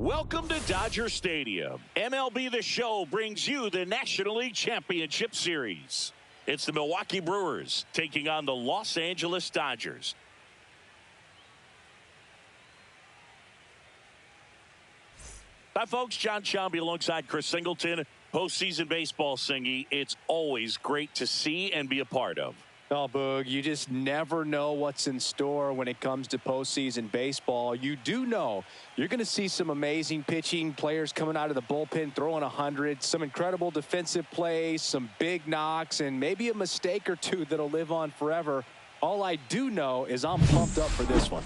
Welcome to Dodger Stadium. MLB The Show brings you the National League Championship Series. It's the Milwaukee Brewers taking on the Los Angeles Dodgers. Hi, folks. John Shambi alongside Chris Singleton. Postseason baseball, Singy. It's always great to see and be a part of. Oh, Boog, you just never know what's in store when it comes to postseason baseball. You do know you're going to see some amazing pitching, players coming out of the bullpen throwing 100, some incredible defensive plays, some big knocks, and maybe a mistake or two that'll live on forever. All I do know is I'm pumped up for this one.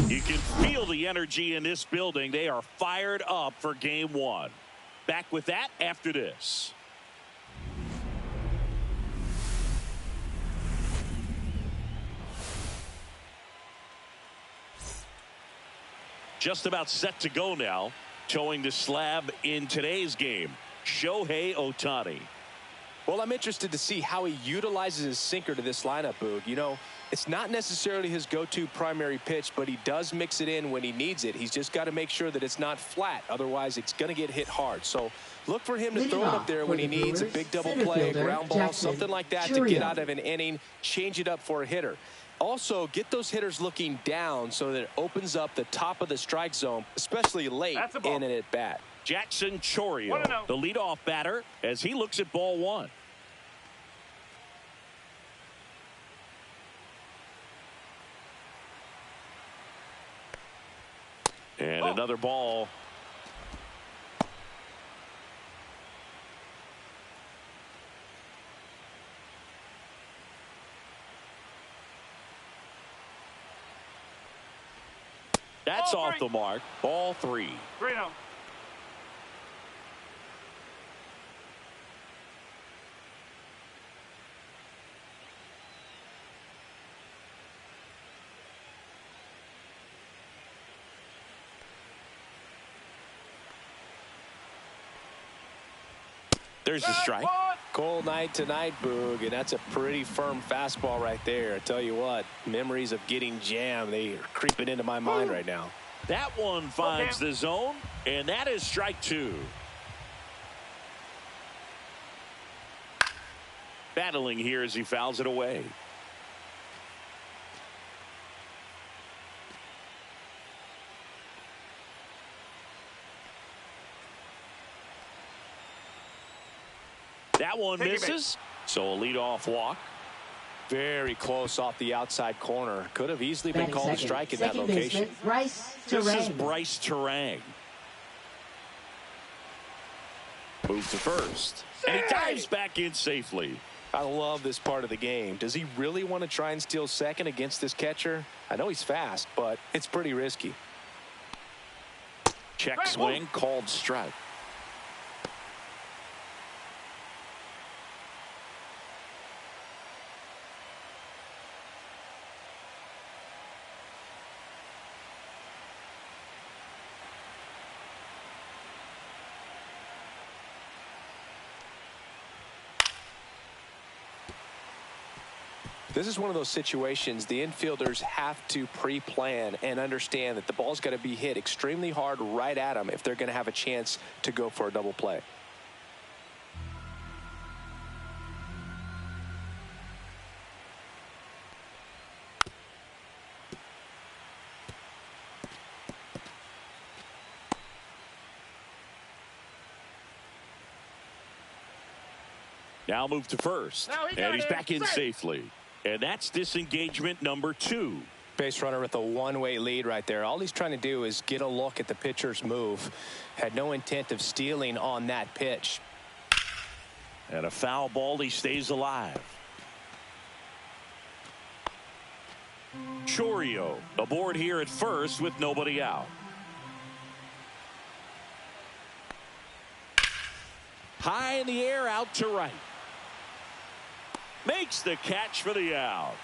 You can feel the energy in this building. They are fired up for game one. Back with that after this. Just about set to go now. Towing the slab in today's game, Shohei Ohtani. Well, I'm interested to see how he utilizes his sinker to this lineup, Boog. You know, it's not necessarily his go-to primary pitch, but he does mix it in when he needs it. He's just got to make sure that it's not flat. Otherwise, it's going to get hit hard. So look for him to throw it up there when he needs a big double play, ground ball, something like that to get out of an inning, change it up for a hitter. Also, get those hitters looking down so that it opens up the top of the strike zone, especially late in an at-bat. Jackson Chourio, the leadoff batter, as he looks at ball one. And another ball. That's off the mark. Ball three. There's the strike. Cold night tonight, Boog, and that's a pretty firm fastball right there. I tell you what, memories of getting jammed, they are creeping into my mind right now. That one finds the zone, and that is strike two. Battling here as he fouls it away. That one misses, so a leadoff walk. Very close off the outside corner. Could have easily been called a strike in that location. This is Bryce Terang. Moves to first, and he dives back in safely. I love this part of the game. Does he really want to try and steal second against this catcher? I know he's fast, but it's pretty risky. Check swing, called strike. This is one of those situations the infielders have to pre-plan and understand that the ball's got to be hit extremely hard right at them if they're going to have a chance to go for a double play. Now move to first, and he's back in safely. And that's disengagement number two. Base runner with a one-way lead right there. All he's trying to do is get a look at the pitcher's move. Had no intent of stealing on that pitch. And a foul ball, he stays alive. Chourio aboard here at first with nobody out. High in the air, out to right. Makes the catch for the out.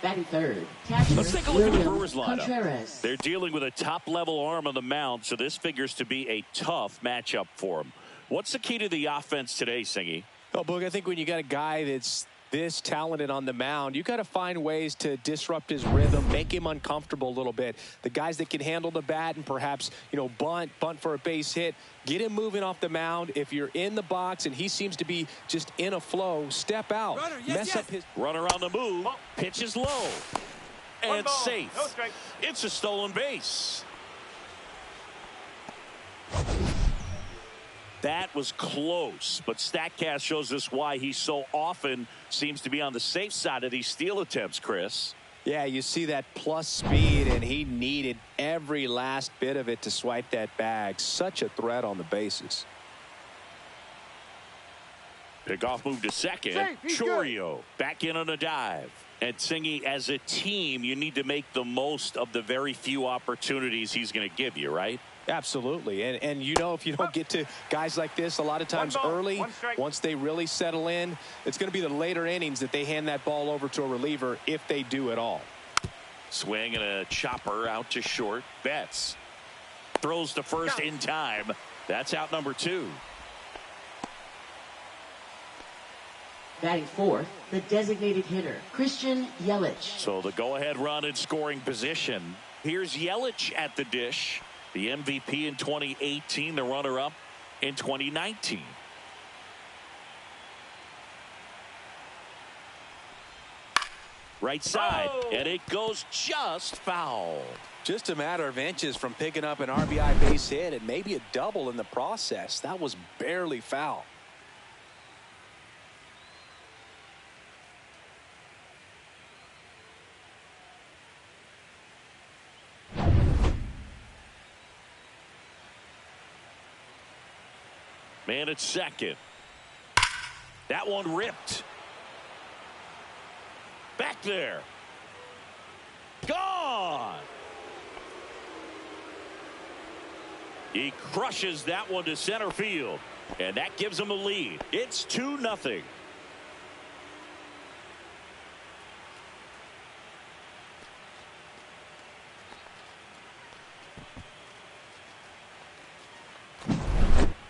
Batting third, catcher, let's take a look at the William Brewers lineup. Contreras. They're dealing with a top-level arm on the mound, so this figures to be a tough matchup for them. What's the key to the offense today, Singy? Well, Boog, I think when you got a guy that's this talented on the mound, you got to find ways to disrupt his rhythm, make him uncomfortable a little bit. The guys that can handle the bat and perhaps, bunt for a base hit, get him moving off the mound. If you're in the box and he seems to be just in a flow, step out. Runner, yes. Up his runner on the move. Pitch is low and safe. No strike. It's a stolen base. That was close, but StatCast shows us why he so often seems to be on the safe side of these steal attempts, Chris. Yeah, you see that plus speed, and he needed every last bit of it to swipe that bag. Such a threat on the bases. Pickoff move to second. Chorio back in on a dive. And Singy, as a team, you need to make the most of the very few opportunities he's going to give you, right? Absolutely. And if you don't get to guys like this a lot of times early, once they really settle in, it's going to be the later innings that they hand that ball over to a reliever if they do at all. Swing and a chopper out to short. Betts throws to first in time. That's out number 2. Batting fourth, the designated hitter, Christian Yelich. So the go-ahead run in scoring position. Here's Yelich at the dish. The MVP in 2018, the runner-up in 2019. Right side, and it goes just foul. Just a matter of inches from picking up an RBI base hit and maybe a double in the process. That was barely foul. Man at second. That one ripped. Back there. Gone. He crushes that one to center field. And that gives him a lead. It's 2-0.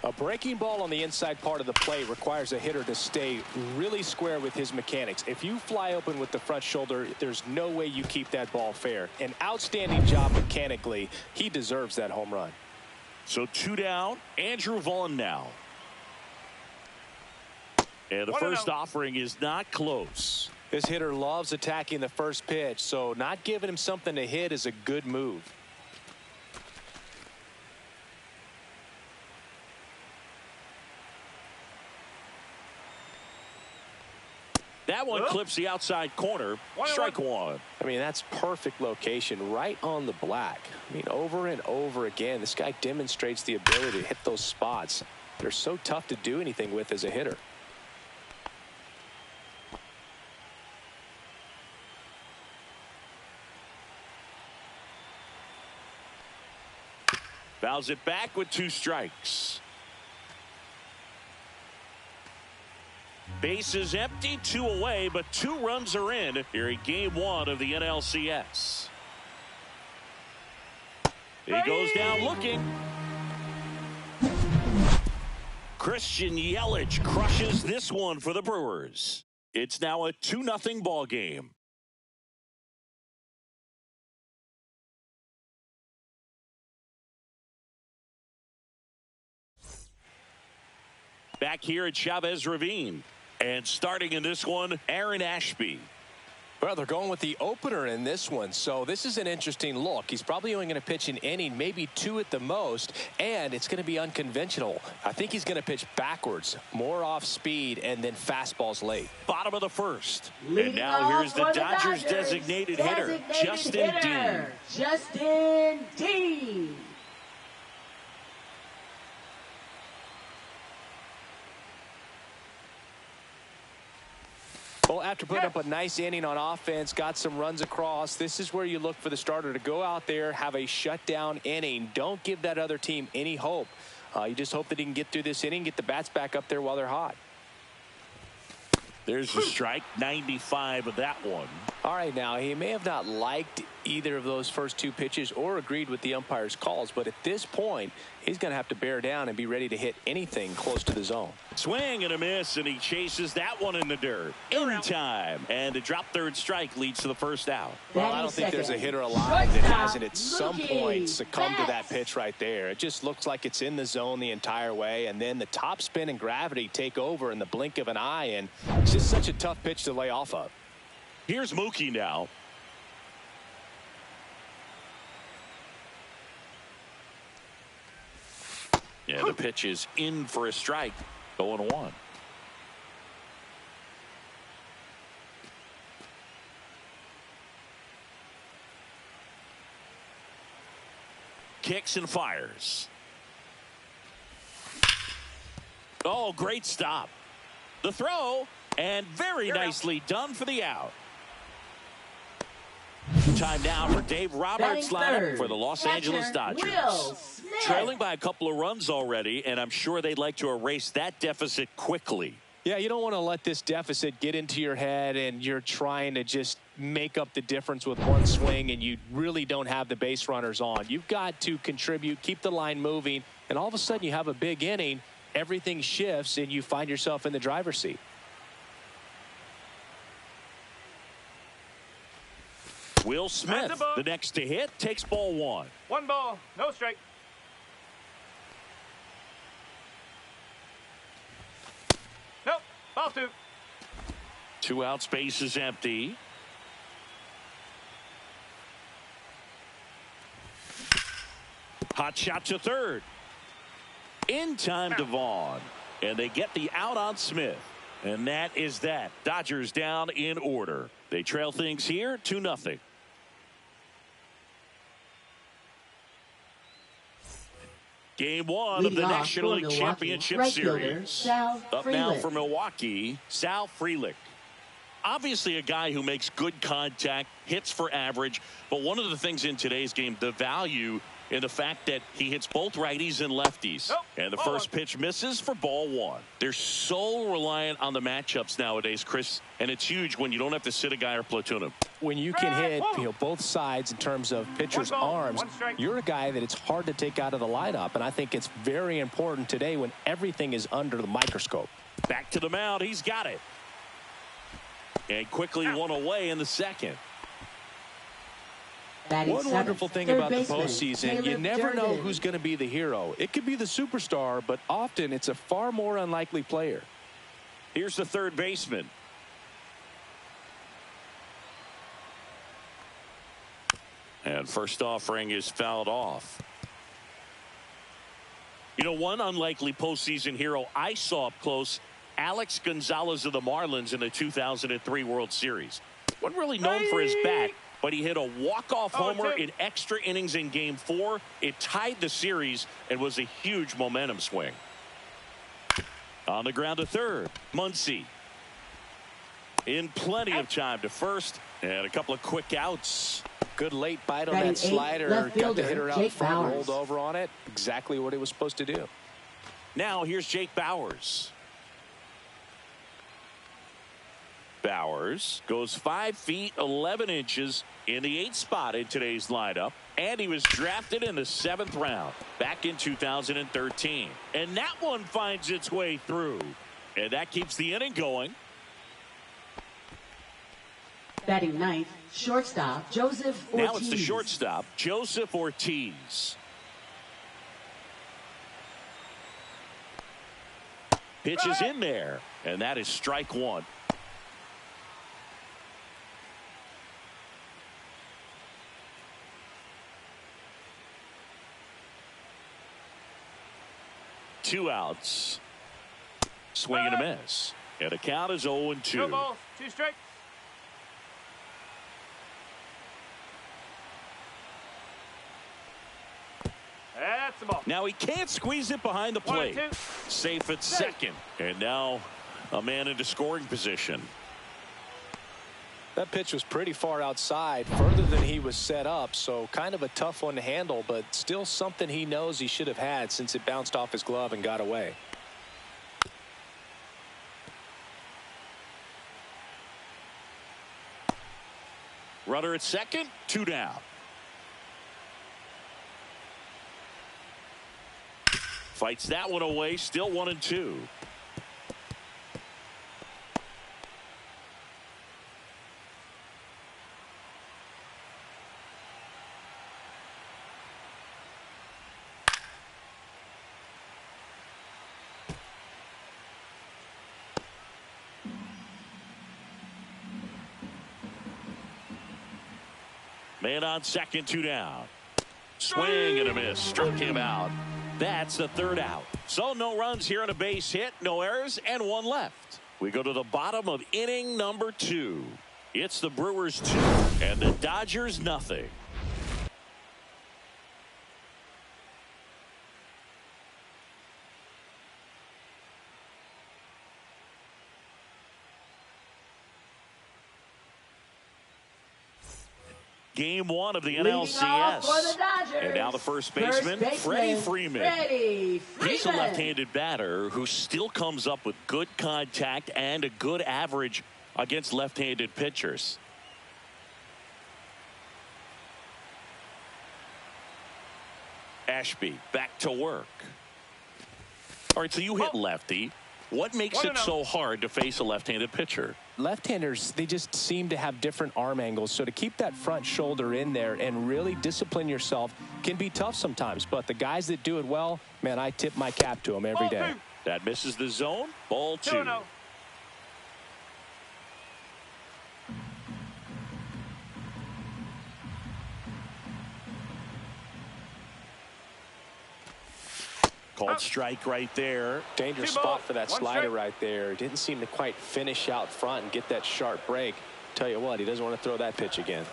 A breaking ball on the inside part of the plate requires a hitter to stay really square with his mechanics. If you fly open with the front shoulder, there's no way you keep that ball fair. An outstanding job mechanically. He deserves that home run. So 2 down. Andrew Vaughn now. And the first offering is not close. This hitter loves attacking the first pitch, so not giving him something to hit is a good move. That one clips the outside corner. Strike one. I mean, that's perfect location right on the black. I mean, over and over again, this guy demonstrates the ability to hit those spots. They're so tough to do anything with as a hitter. Fouls it back with 2 strikes. Base is empty, 2 away, but 2 runs are in here in game 1 of the NLCS. He goes down looking. Christian Yelich crushes this one for the Brewers. It's now a 2-0 ball game. Back here at Chavez Ravine. And starting in this one, Aaron Ashby. Well, they're going with the opener in this one, so this is an interesting look. He's probably only going to pitch an inning, maybe 2 at the most, and it's going to be unconventional. I think he's going to pitch backwards, more off speed, and then fastballs late. Bottom of the first. And now here's the Dodgers designated hitter, Justin Dean. Justin Dean. Well, after putting up a nice inning on offense, got some runs across, this is where you look for the starter to go out there, have a shutdown inning. Don't give that other team any hope. You just hope that he can get through this inning, get the bats back up there while they're hot. There's the strike, 95 of that one. All right, now, he may have not liked either of those first two pitches or agreed with the umpire's calls, but at this point, he's going to have to bear down and be ready to hit anything close to the zone. Swing and a miss, and he chases that one in the dirt. In time. And a drop third strike leads to the first out. Well, I don't think there's a hitter alive that hasn't at some point succumbed to that pitch right there. It just looks like it's in the zone the entire way, and then the top spin and gravity take over in the blink of an eye, and it's just such a tough pitch to lay off of. Here's Mookie now. Yeah, the pitch is in for a strike. 0-1. Kicks and fires. Oh, great stop. The throw, and very nicely done for the out. Time now for Dave Roberts' lineup for the Los Angeles Dodgers. Trailing by a couple of runs already, and I'm sure they'd like to erase that deficit quickly. Yeah, you don't want to let this deficit get into your head and you're trying to just make up the difference with one swing and you really don't have the base runners on. You've got to contribute, keep the line moving, and all of a sudden you have a big inning, everything shifts, and you find yourself in the driver's seat. Will Smith, the next to hit, takes ball one. 1 ball, no strike. Nope, ball 2. 2 outs, base is empty. Hot shot to third. In time to Vaughn. And they get the out on Smith. And that is that. Dodgers down in order. They trail things here 2-0. Game 1 of the National League Championship Series. Up now for Milwaukee, Sal Frelick. Obviously a guy who makes good contact, hits for average, but one of the things in today's game, the value in the fact that he hits both righties and lefties. And the first pitch misses for ball 1. They're so reliant on the matchups nowadays, Chris, and it's huge when you don't have to sit a guy or platoon him. When you can hit both sides in terms of pitchers' arms, you're a guy that it's hard to take out of the lineup, and I think it's very important today when everything is under the microscope. Back to the mound. He's got it. And quickly one away in the second. One wonderful thing about the postseason, you never know who's going to be the hero. It could be the superstar, but often it's a far more unlikely player. Here's the third baseman. And first offering is fouled off. You know, one unlikely postseason hero I saw up close, Alex Gonzalez of the Marlins in the 2003 World Series. Wasn't really known for his bat, but he hit a walk-off homer in extra innings in Game 4. It tied the series and was a huge momentum swing. On the ground to third, Muncy. In plenty of time to first, and a couple of quick outs. Good late bite on that slider. Got the hitter out front, rolled over on it. Exactly what he was supposed to do. Now here's Jake Bauers. Bauers goes 5 feet 11 inches in the 8th spot in today's lineup, and he was drafted in the 7th round back in 2013, and that one finds its way through, and that keeps the inning going. Batting ninth, shortstop Joseph Ortiz. Now it's the shortstop Joseph Ortiz. Pitch is in there, and that is strike 1. Two outs. Swing and a miss. And the count is 0-2. 2 balls, 2 strikes. That's the ball. Now he can't squeeze it behind the plate. 1-2. Safe at second. And now a man into scoring position. That pitch was pretty far outside, further than he was set up, so kind of a tough one to handle, but still something he knows he should have had since it bounced off his glove and got away. Runner at second, 2 down. Fights that one away, still 1-2. Man on second, 2 down. Swing and a miss. Struck him out. That's the 3rd out. So no runs here on a base hit, no errors, and 1 left. We go to the bottom of inning number 2. It's the Brewers 2 and the Dodgers nothing. Game 1 of the NLCS. And now the first baseman, Freddie Freeman. He's a left-handed batter who still comes up with good contact and a good average against left-handed pitchers. Ashby back to work. All right, so you hit lefty. What makes it so hard to face a left-handed pitcher? Left-handers, they just seem to have different arm angles. So to keep that front shoulder in there and really discipline yourself can be tough sometimes. But the guys that do it well, man, I tip my cap to them every day. That misses the zone. Ball 2. Called strike right there. Dangerous spot for that slider right there. Didn't seem to quite finish out front and get that sharp break. Tell you what, he doesn't want to throw that pitch again.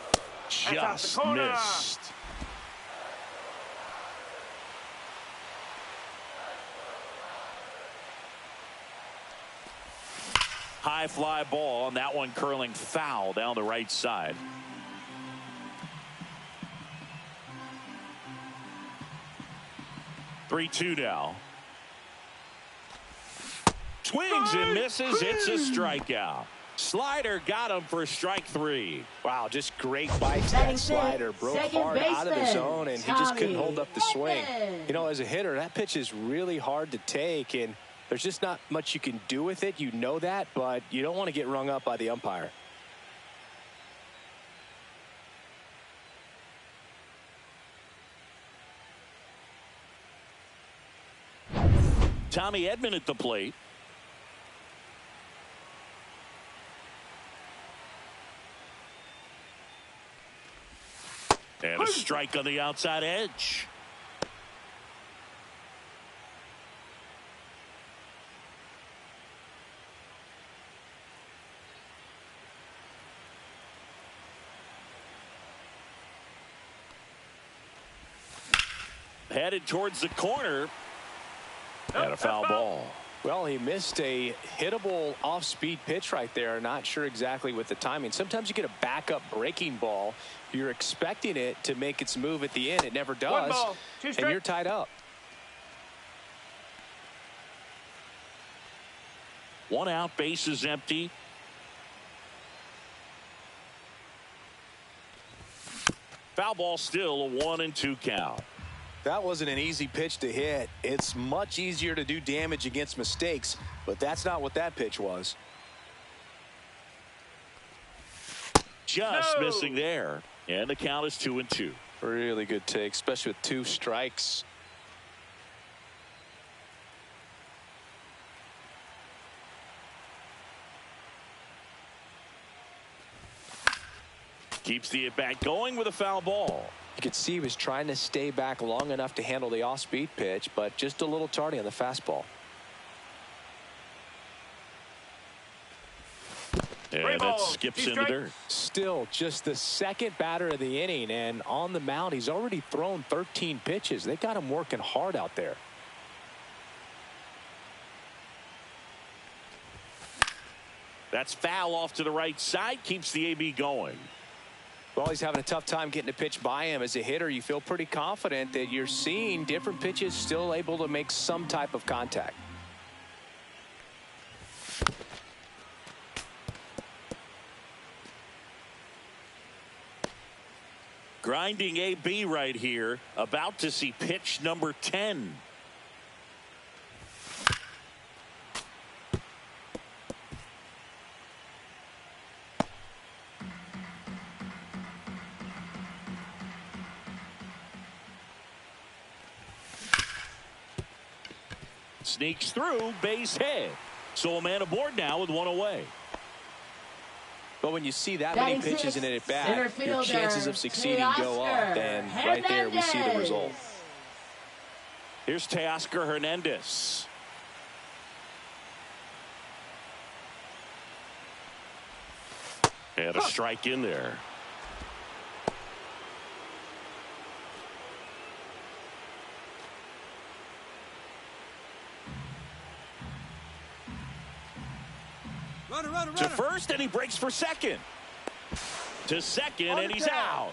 Just missed. High fly ball, and that one curling foul down the right side. Three-two now. Swings and misses. It's a strikeout. Slider got him for strike 3. Wow, just great bites. That slider broke hard out of the zone, and he just couldn't hold up the swing. You know, as a hitter, that pitch is really hard to take, and there's just not much you can do with it. You know that, but you don't want to get rung up by the umpire. Tommy Edman at the plate. And a strike on the outside edge. Headed towards the corner. And a foul ball. Well, he missed a hittable off-speed pitch right there. Not sure exactly with the timing. Sometimes you get a backup breaking ball. You're expecting it to make its move at the end. It never does. And you're tied up. 1 out, base is empty. Foul ball, still a 1-2 count. That wasn't an easy pitch to hit. It's much easier to do damage against mistakes, but that's not what that pitch was. Just missing there. And the count is 2-2. Really good take, especially with 2 strikes. Keeps the at-bat going with a foul ball. You could see he was trying to stay back long enough to handle the off-speed pitch, but just a little tardy on the fastball. And that skips in the dirt. Still just the second batter of the inning, and on the mound, he's already thrown 13 pitches. They got him working hard out there. That's foul off to the right side. Keeps the AB going. Well, he's having a tough time getting a pitch by him. As a hitter, you feel pretty confident that you're seeing different pitches still able to make some type of contact. Grinding AB right here. About to see pitch number 10. Sneaks through, base hit. So a man aboard now with one away. But when you see that many pitches in an at-bat, your chances of succeeding go up. And right there, we see the result. Here's Teoscar Hernandez. And a strike in there. Runner. To first, and he breaks for second. To second, and he's out.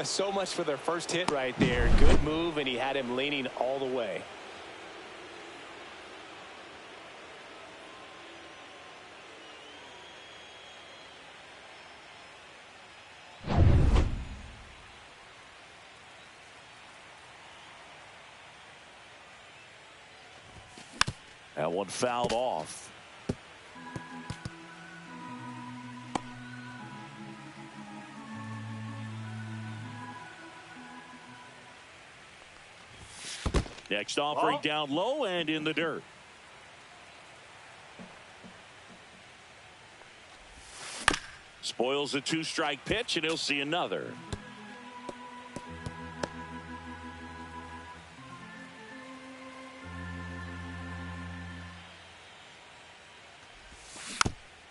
So much for their first hit right there. Good move, and he had him leaning all the way. That one fouled off. Next offering down low and in the dirt. Spoils a two-strike pitch, and he'll see another.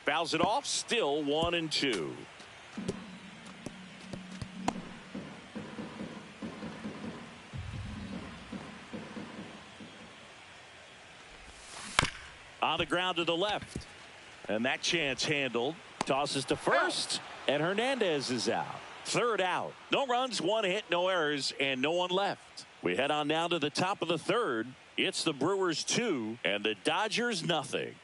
Fouls it off, still 1-2. On the ground to the left. And that chance handled. Tosses to first. And Hernandez is out. Third out. No runs, one hit, no errors, and no one left. We head on down to the top of the third. It's the Brewers 2 and the Dodgers nothing.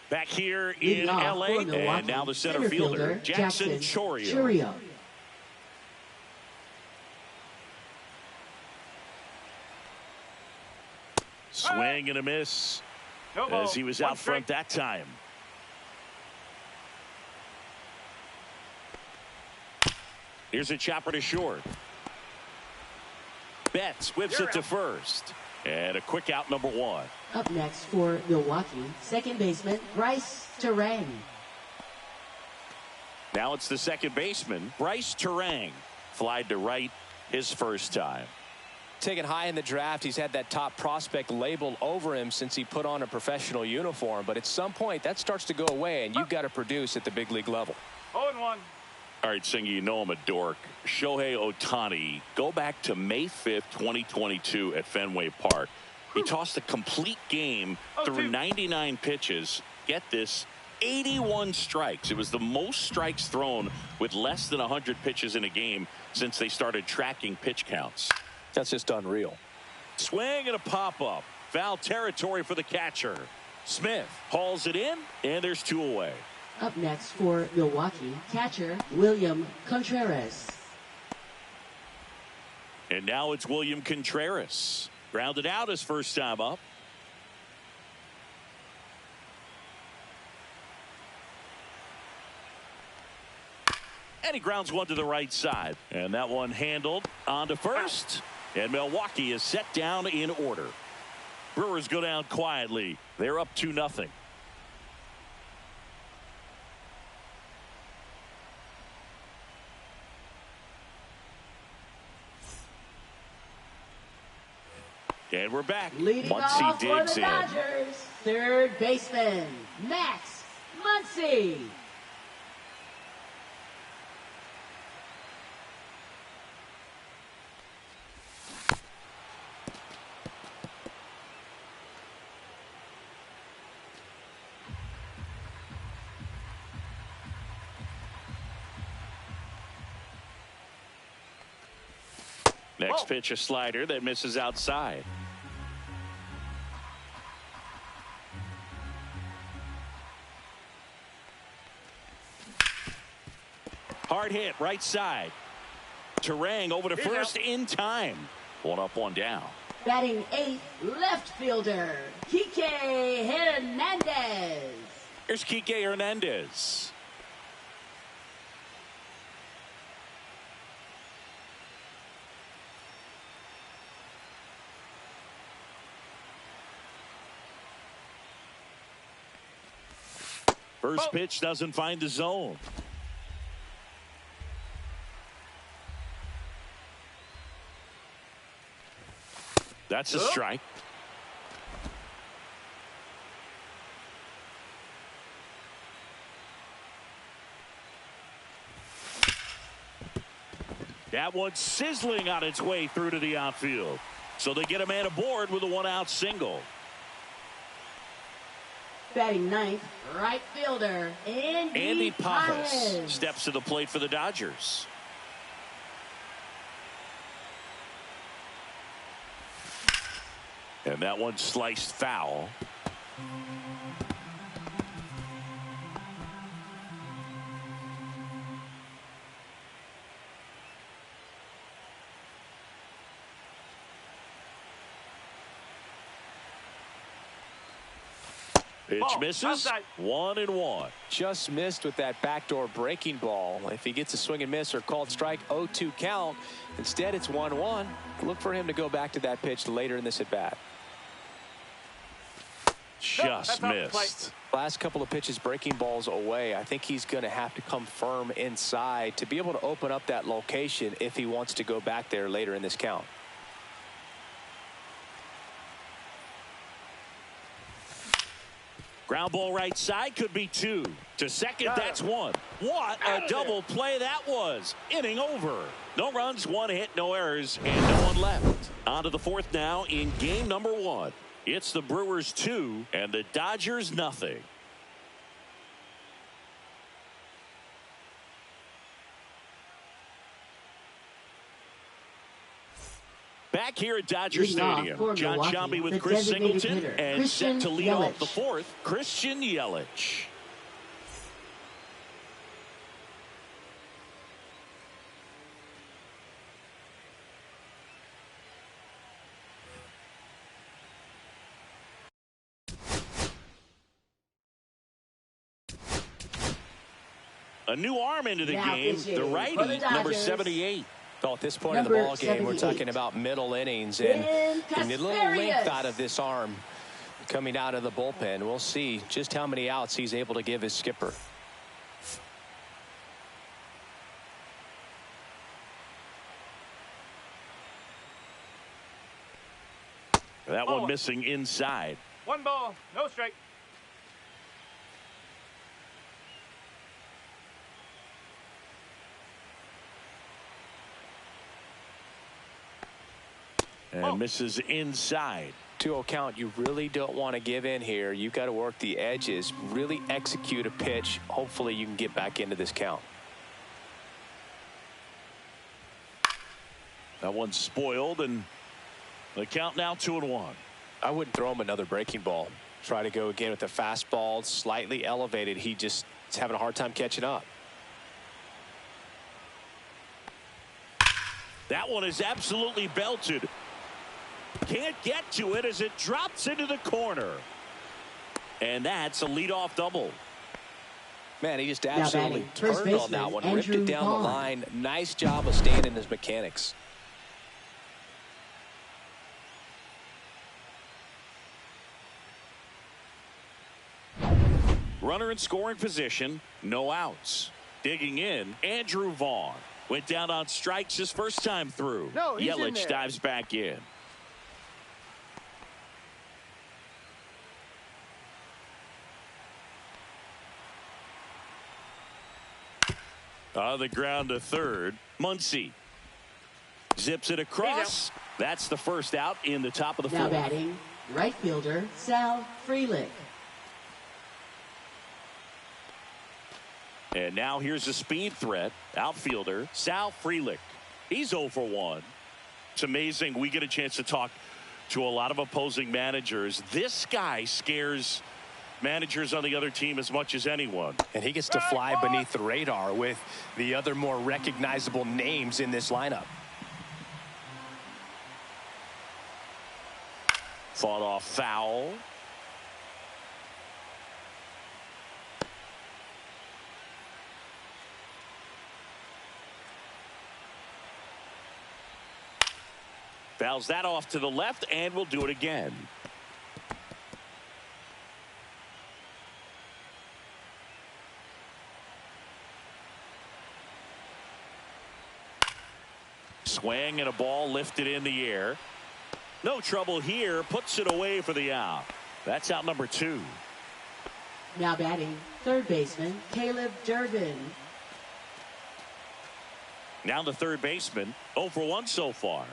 Back here in LA. And now the center fielder, Jackson Chourio. Swing and a miss as he was out front that time. Here's a chopper to short. Betts whips it to first. And a quick out, number 1. Up next for Milwaukee, second baseman Bryce Terang. Now it's the second baseman, Bryce Terang. Flied to right his first time. Taken high in the draft, he's had that top prospect label over him since he put on a professional uniform. But at some point, that starts to go away, and you've got to produce at the big league level. 0-1. All right, Singy, you know I'm a dork. Shohei Ohtani, go back to May 5th, 2022 at Fenway Park. He tossed a complete game through 99 pitches. Get this, 81 strikes. It was the most strikes thrown with less than 100 pitches in a game since they started tracking pitch counts. That's just unreal. Swing and a pop-up. Foul territory for the catcher. Smith hauls it in, and there's 2 away. Up next for Milwaukee, catcher William Contreras. And now it's William Contreras. Grounded out his first time up. And he grounds one to the right side. And that one handled on to first. And Milwaukee is set down in order. Brewers go down quietly. They're up 2-0. And we're back. Leading Once he off for digs the in. Dodgers, third baseman Max Muncy. Next pitch, a slider that misses outside. hard hit right side. Terang over to first in time. 1 up, 1 down. Batting 8th, left fielder, Kike Hernandez. Here's Kike Hernandez. First pitch doesn't find the zone. That's a strike. That one's sizzling on its way through to the outfield. So they get a man aboard with a 1-out single. Batting 9th, right fielder, Andy Pajas steps to the plate for the Dodgers. And that one sliced foul. Pitch misses. 1-1. Just missed with that backdoor breaking ball. If he gets a swing and miss or called strike, 0-2 count. Instead, it's 1-1. Look for him to go back to that pitch later in this at bat. Just missed. Last couple of pitches breaking balls away. I think he's going to have to come firm inside to be able to open up that location if he wants to go back there later in this count. Ground ball right side, could be 2. To second, that's 1. What a double play that was. Inning over. No runs, 1 hit, no errors, and no one left. On to the 4th now in game number 1. It's the Brewers 2 and the Dodgers nothing. Back here at Dodger Stadium, John Sciambi with Chris Singleton, and set to lead off the 4th, Christian Yelich. A new arm into the game, the righty, number 78. Well, at this point in the ball game, we're talking about middle innings, and a little length out of this arm coming out of the bullpen. We'll see just how many outs he's able to give his skipper. That one missing inside. 1 ball, no strike. And misses inside. 2-0 count. You really don't want to give in here. You've got to work the edges, really execute a pitch. Hopefully you can get back into this count. That one's spoiled, and the count now 2-1. I wouldn't throw him another breaking ball. Try to go again with the fastball, slightly elevated. He just is having a hard time catching up. That one is absolutely belted. Can't get to it as it drops into the corner. And that's a leadoff double. Man, he just absolutely turned on that one, ripped it down the line. Nice job of staying in his mechanics. Runner in scoring position, no outs. Digging in, Andrew Vaughn. Went down on strikes his first time through. No, he's in Yelich there. dives back in. On the ground to third, Muncy zips it across. That's the first out in the top of the 4th. Now batting, right fielder, Sal Frelick. And now here's a speed threat. Outfielder, Sal Frelick. He's 0 for 1. It's amazing. We get a chance to talk to a lot of opposing managers. This guy scares managers on the other team as much as anyone. And he gets to fly beneath the radar with the other more recognizable names in this lineup. Fought off foul. Fouls that off to the left, and we'll do it again. Swing and a ball lifted in the air. No trouble here. Puts it away for the out. That's out number 2. Now batting, third baseman, Caleb Durbin. Now the third baseman, 0 for 1 so far.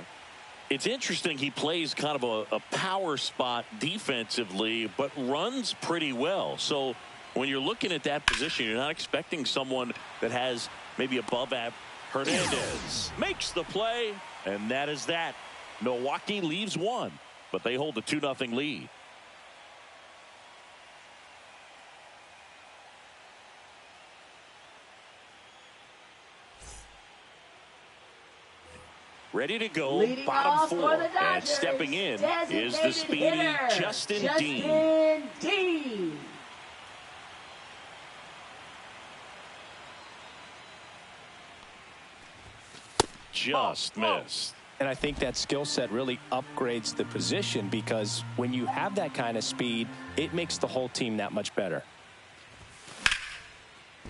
It's interesting he plays kind of a power spot defensively, but runs pretty well. So when you're looking at that position, you're not expecting someone that has maybe above average. Hernandez makes the play, and that is that. Milwaukee leaves 1, but they hold a 2-0 lead. Ready to go, Leading bottom 4, the and stepping in is the speedy hitter, Justin Dean. Just missed. And I think that skill set really upgrades the position, because when you have that kind of speed, it makes the whole team that much better.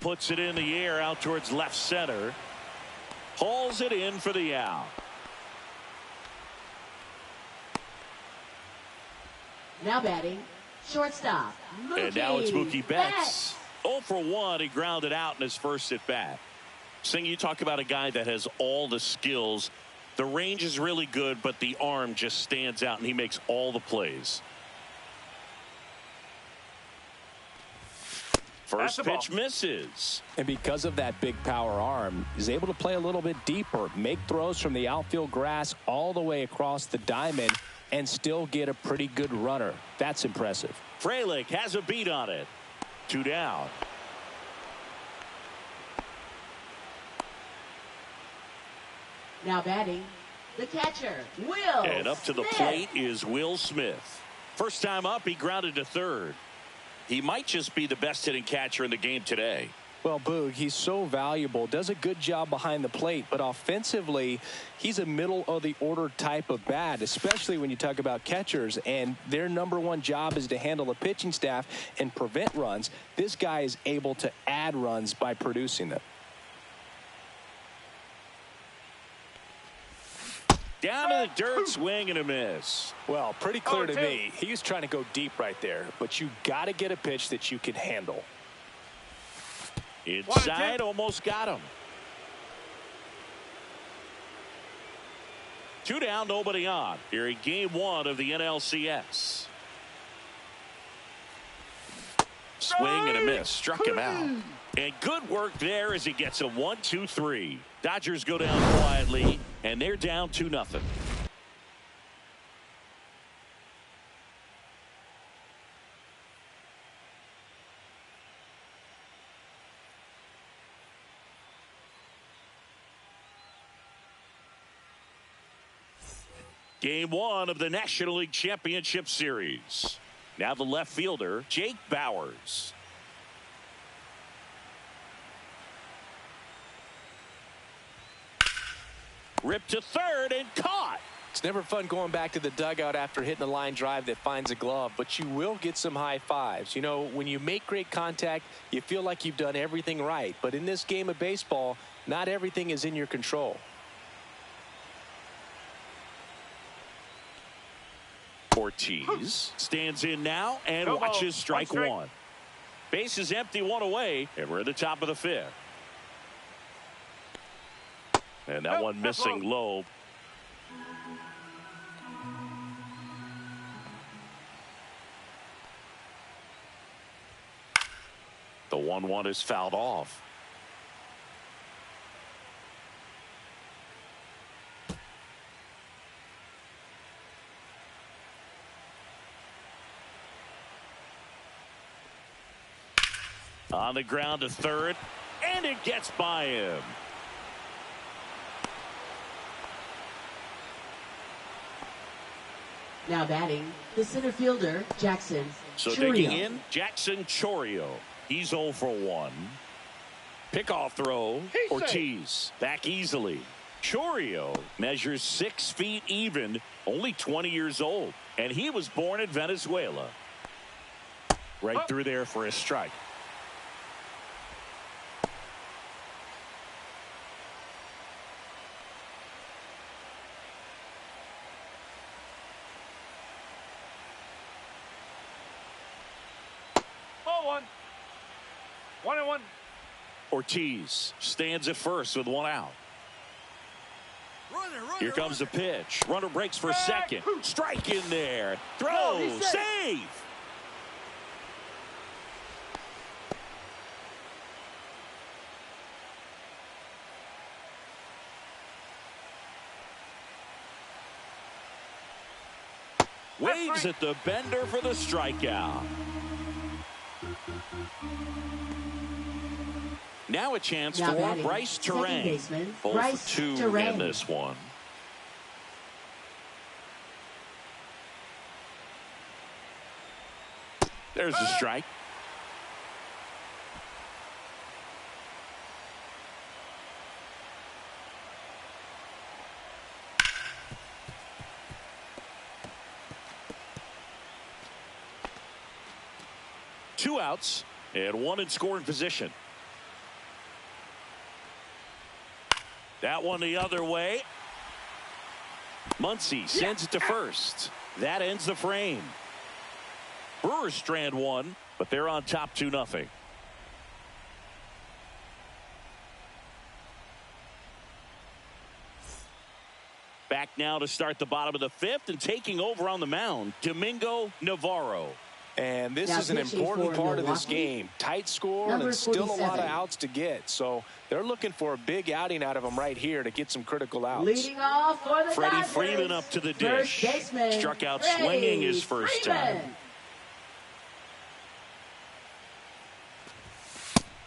Puts it in the air out towards left center. Hauls it in for the out. Now batting, shortstop, And now it's Mookie Betts. 0 for 1. He grounded out in his first at bat. Sing, you talk about a guy that has all the skills. The range is really good, but the arm just stands out, and he makes all the plays. First pitch misses. And because of that big power arm, he's able to play a little bit deeper, make throws from the outfield grass all the way across the diamond, and still get a pretty good runner. That's impressive. Frelick has a beat on it. 2 down. Now batting, the catcher, Will And up to the plate is Will Smith. First time up, he grounded to third. He might just be the best hitting catcher in the game today. Well, Boog, he's so valuable, does a good job behind the plate, but offensively, he's a middle of the order type of bat, especially when you talk about catchers, and their #1 job is to handle the pitching staff and prevent runs. This guy is able to add runs by producing them. Down to the dirt, swing and a miss. Well, pretty clear to me. He was trying to go deep right there, but you got to get a pitch that you can handle. Inside, almost got him. 2 down, nobody on. Here in game 1 of the NLCS. Swing and a miss. Struck him out. And good work there as he gets a 1-2-3. Dodgers go down quietly, and they're down 2-0. Game 1 of the National League Championship Series. Now the left fielder, Jake Bauers. Ripped to third and caught. It's never fun going back to the dugout after hitting a line drive that finds a glove, but you will get some high fives. You know, when you make great contact, you feel like you've done everything right. But in this game of baseball, not everything is in your control. Ortiz stands in now and watches strike one. Base is empty, 1 away, and we're at the top of the 5th. And that one missing low. The 1-1 is fouled off. On the ground to third, and it gets by him. Now batting, the center fielder, Jackson So Chourio. digging in, Jackson Chourio. He's 0 for 1. Pickoff throw, Ortiz back easily. Chourio measures 6 feet even, only 20 years old, and he was born in Venezuela. Right through there for a strike. Ball 1. 1-1. Ortiz stands at first with 1 out. Here comes the pitch. Runner breaks for second. Strike in there. Throw. Save. Waves at the bender for the strikeout. Now a chance for Bryce Terang. 0 for 2 in this one. There's a strike. Two outs and 1 in scoring position. That one the other way. Muncy sends it to first. That ends the frame. Brewers strand 1, but they're on top 2-0. Back now to start the bottom of the 5th, and taking over on the mound, Domingo Navarro. And this is an important part of this game. Tight score and still a lot of outs to get. So they're looking for a big outing out of him right here to get some critical outs. Leading off for the Freddie Dodgers, Freeman up to the dish. Struck out swinging his first time.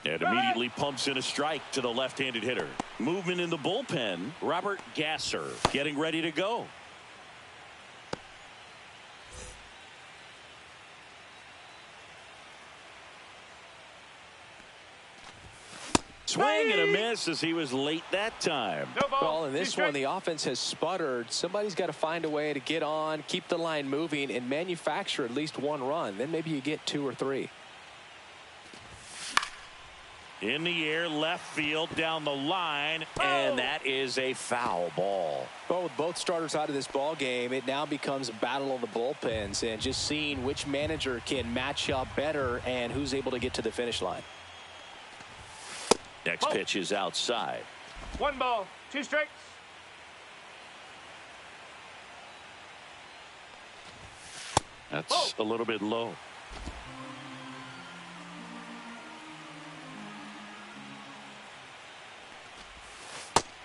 And immediately pumps in a strike to the left-handed hitter. Movement in the bullpen. Robert Gasser getting ready to go. Swing and a miss as he was late that time. Well, in this one, the offense has sputtered. Somebody's got to find a way to get on, keep the line moving, and manufacture at least 1 run. Then maybe you get 2 or 3. In the air, left field, down the line, and that is a foul ball. Well, with both starters out of this ball game, it now becomes a battle of the bullpens and just seeing which manager can match up better and who's able to get to the finish line. Next pitch is outside. 1 ball, 2 strikes. That's a little bit low.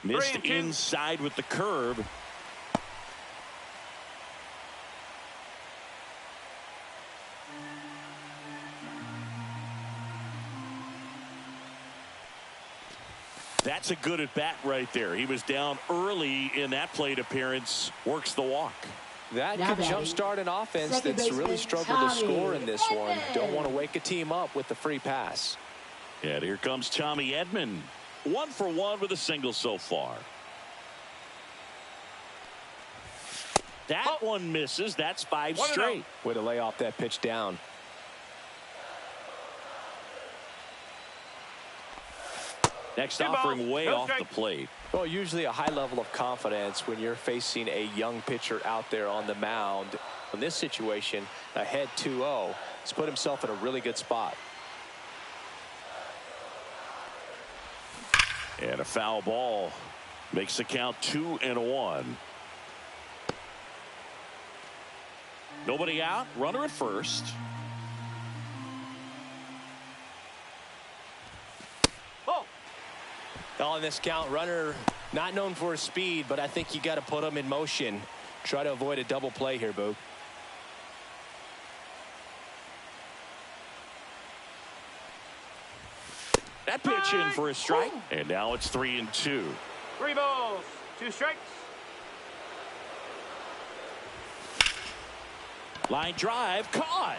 Missed inside with the curve. That's a good at bat right there. He was down early in that plate appearance. Works the walk. That could jumpstart an offense that's really struggled to score in this one. Don't want to wake a team up with the free pass. And here comes Tommy Edman. 1 for 1 with a single so far. That one misses. That's 5 straight. Way to lay off that pitch down. Next offering way off the plate. Well, usually a high level of confidence when you're facing a young pitcher out there on the mound. In this situation, ahead 2-0, he's put himself in a really good spot. And a foul ball makes the count 2-1. Nobody out. Runner at first. On this count, runner not known for his speed, but I think you got to put him in motion. Try to avoid a double play here, Boog. That pitch in for a strike. And now it's 3-2. 3 balls, 2 strikes. Line drive caught.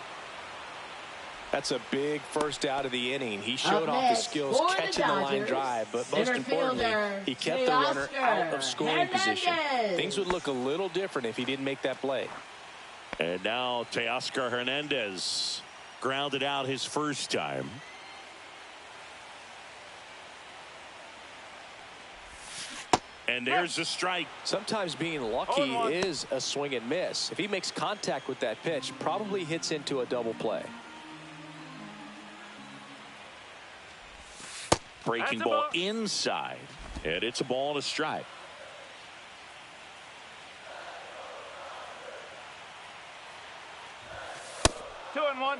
That's a big first out of the inning. He showed off his skills catching the line drive, but most importantly, he kept the runner out of scoring position. Things would look a little different if he didn't make that play. And now Teoscar Hernandez grounded out his first time. And there's a strike. Sometimes being lucky is a swing and miss. If he makes contact with that pitch, probably hits into a double play. Breaking ball inside. And it's a ball and a strike. Two and one.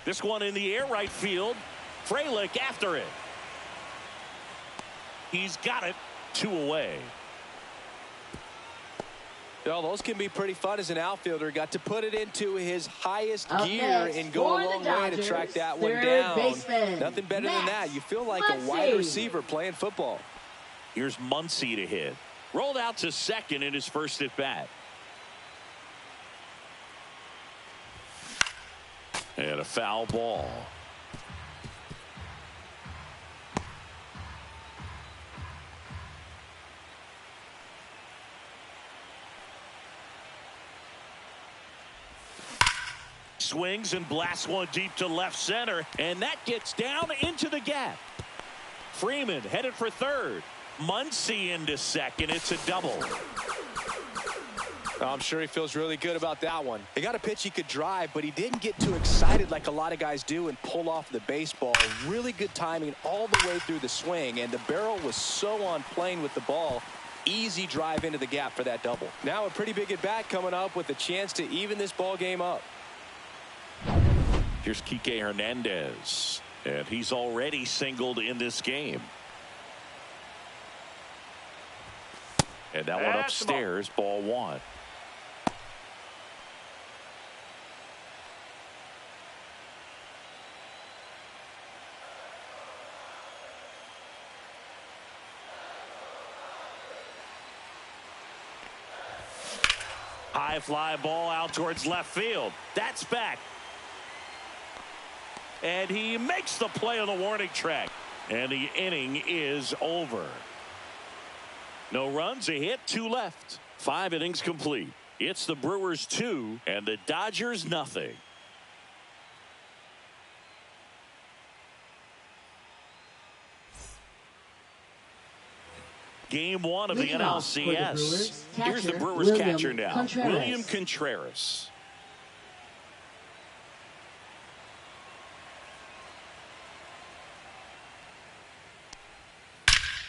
This one in the air right field. Frelick after it. He's got it. 2 away. Well, those can be pretty fun as an outfielder. Got to put it into his highest gear and go a long way to track that one down. Nothing better than that. You feel like a wide receiver playing football. Here's Muncy to hit. Rolled out to second in his first at bat. And a foul ball. Swings and blasts one deep to left center, and that gets down into the gap. Freeman headed for third. Muncy into second. It's a double. I'm sure he feels really good about that one. He got a pitch he could drive, but he didn't get too excited like a lot of guys do and pull off the baseball. Really good timing all the way through the swing, and the barrel was so on plane with the ball. Easy drive into the gap for that double. Now a pretty big at bat coming up with a chance to even this ball game up. Here's Kike Hernandez, and he's already singled in this game. And that one upstairs, ball 1. High fly ball out towards left field. That's back. And he makes the play on the warning track. And the inning is over. No runs, a hit, 2 left. 5 innings complete. It's the Brewers 2 and the Dodgers nothing. Game 1 of the NLCS. Here's the Brewers catcher now, William Contreras.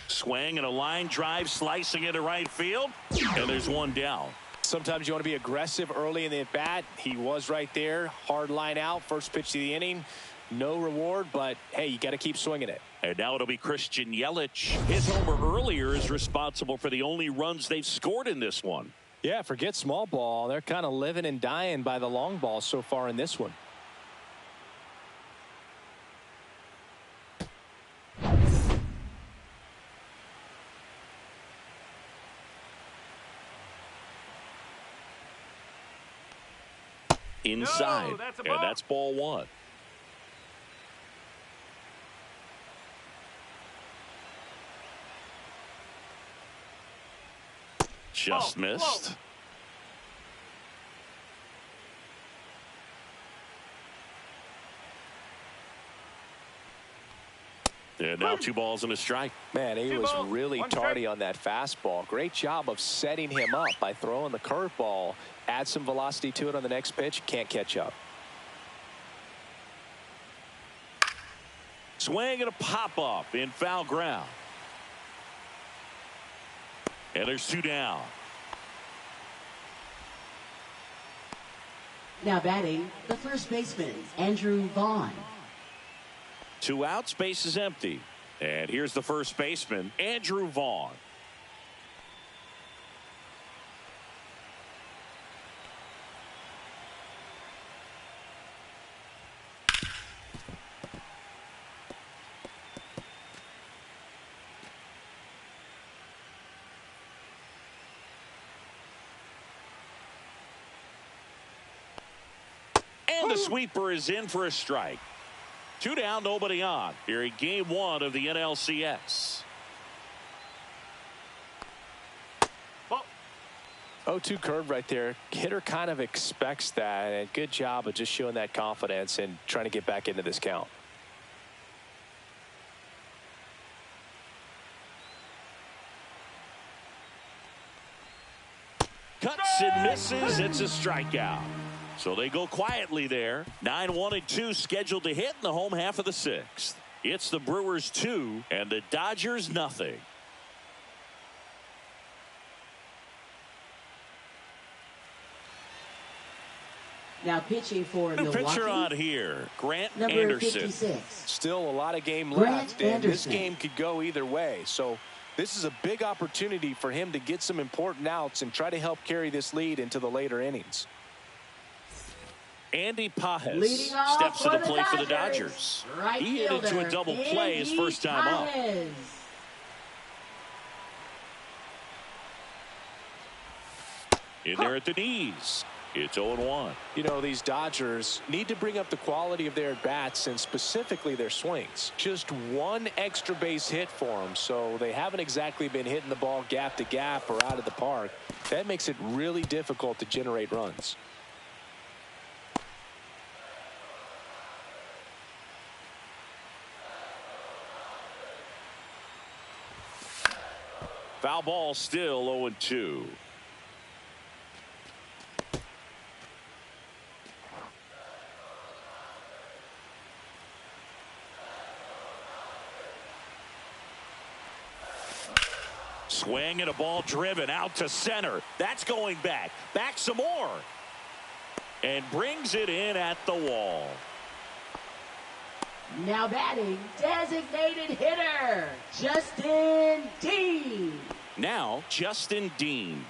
Swing and a line drive slicing into right field, and there's one down. Sometimes you want to be aggressive early in the at bat. He was right there. Hard line out. First pitch of the inning. No reward, but hey, you got to keep swinging it. And now it'll be Christian Yelich. His homer earlier is responsible for the only runs they've scored in this one. Yeah, forget small ball. They're kind of living and dying by the long ball so far in this one. Inside, and that's ball 1. Just missed. And now 2 balls and a strike. Man, he was really tardy on that fastball. Great job of setting him up by throwing the curveball. Add some velocity to it on the next pitch. Can't catch up. Swing and a pop-up in foul ground. And there's 2 down. Now batting, the first baseman, Andrew Vaughn. 2 outs, base is empty. And here's the first baseman, Andrew Vaughn. the sweeper is in for a strike. 2 down, nobody on here in game 1 of the NLCS. 0-2 curve right there. Hitter kind of expects that, and good job of just showing that confidence and trying to get back into this count. Cuts and misses. It's a strikeout. So they go quietly there. 9-1-2 scheduled to hit in the home half of the 6th. It's the Brewers 2 and the Dodgers nothing. Now pitching for Milwaukee. Pitcher on here, Grant Number Anderson. 56. Still a lot of game Grant left, and this Anderson. game could go either way. So this is a big opportunity for him to get some important outs and try to help carry this lead into the later innings. Andy Pajes Leading off steps to the for the plate for the Dodgers. Dodgers. Right He hit into a fielder, double play his first time up. Pajes. In there at the knees. It's 0-1. You know, these Dodgers need to bring up the quality of their bats and specifically their swings. Just one extra base hit for them, so they haven't exactly been hitting the ball gap to gap or out of the park. That makes it really difficult to generate runs. Foul ball still 0-2. Swing and a ball driven out to center. That's going back. Back some more. And brings it in at the wall. Now batting, designated hitter, Justin Dean. Now, Justin Dean.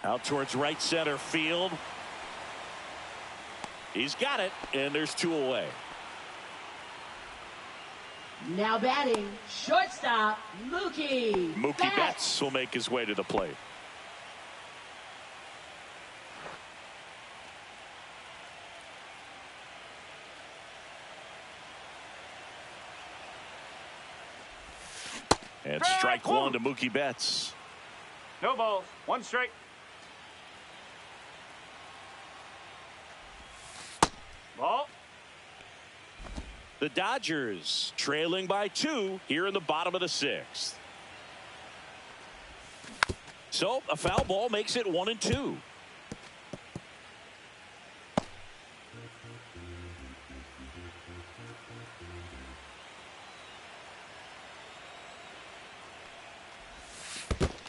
Out towards right center field. He's got it, and there's 2 away. Now batting, shortstop, Mookie Betts will make his way to the plate. And strike 1 to Mookie Betts. No balls. 1 strike. Ball. The Dodgers trailing by 2 here in the bottom of the 6th. So a foul ball makes it 1-2.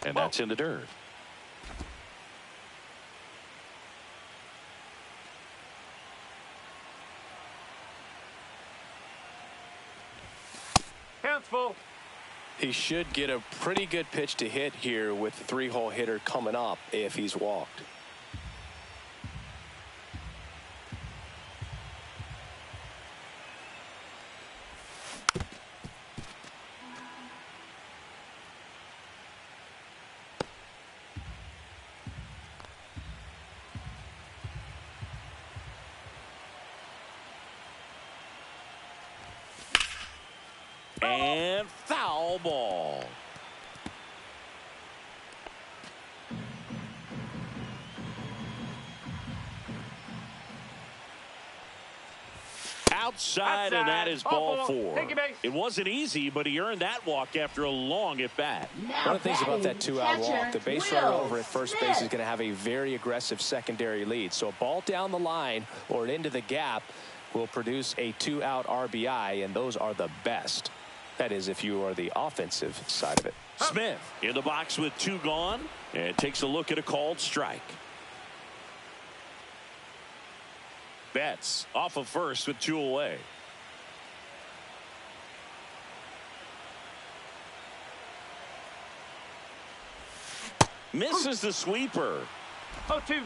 And that's in the dirt. Hands full. He should get a pretty good pitch to hit here with the 3-hole hitter coming up if he's walked. And foul ball. Outside, and that is ball 4. It wasn't easy, but he earned that walk after a long at bat. One of the things about that 2-out walk, the base runner over at first base is going to have a very aggressive secondary lead. So a ball down the line or into the gap will produce a 2-out RBI, and those are the best. That is, if you are the offensive side of it. Smith in the box with 2 gone and takes a look at a called strike. Betts off of first with 2 away. Misses the sweeper. 0-2.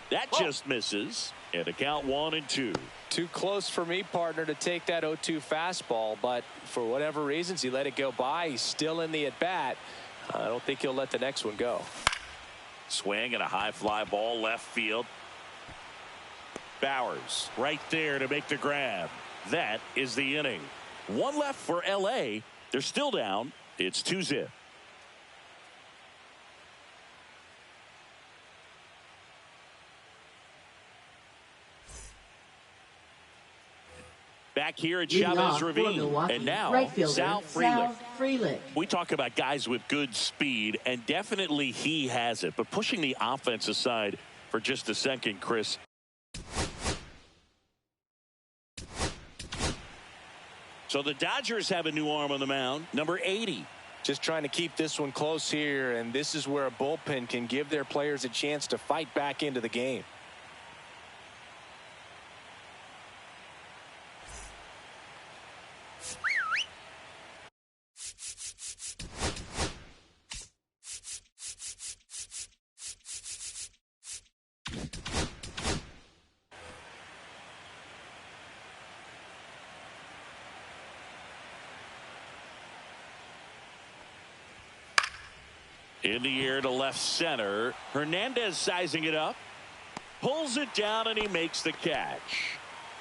That just misses. And the count 1-2. Too close for me, partner, to take that 0-2 fastball, but for whatever reasons, he let it go by. He's still in the at-bat. I don't think he'll let the next one go. Swing and a high fly ball left field. Bowers right there to make the grab. That is the inning. One left for LA. They're still down. It's 2-0. Back here at Chavez Ravine. And now, Sal Frelick. We talk about guys with good speed, and definitely he has it. But pushing the offense aside for just a second, Chris. So the Dodgers have a new arm on the mound, number 80. Just trying to keep this one close here, and this is where a bullpen can give their players a chance to fight back into the game. In the air to left center. Hernandez sizing it up. Pulls it down and he makes the catch.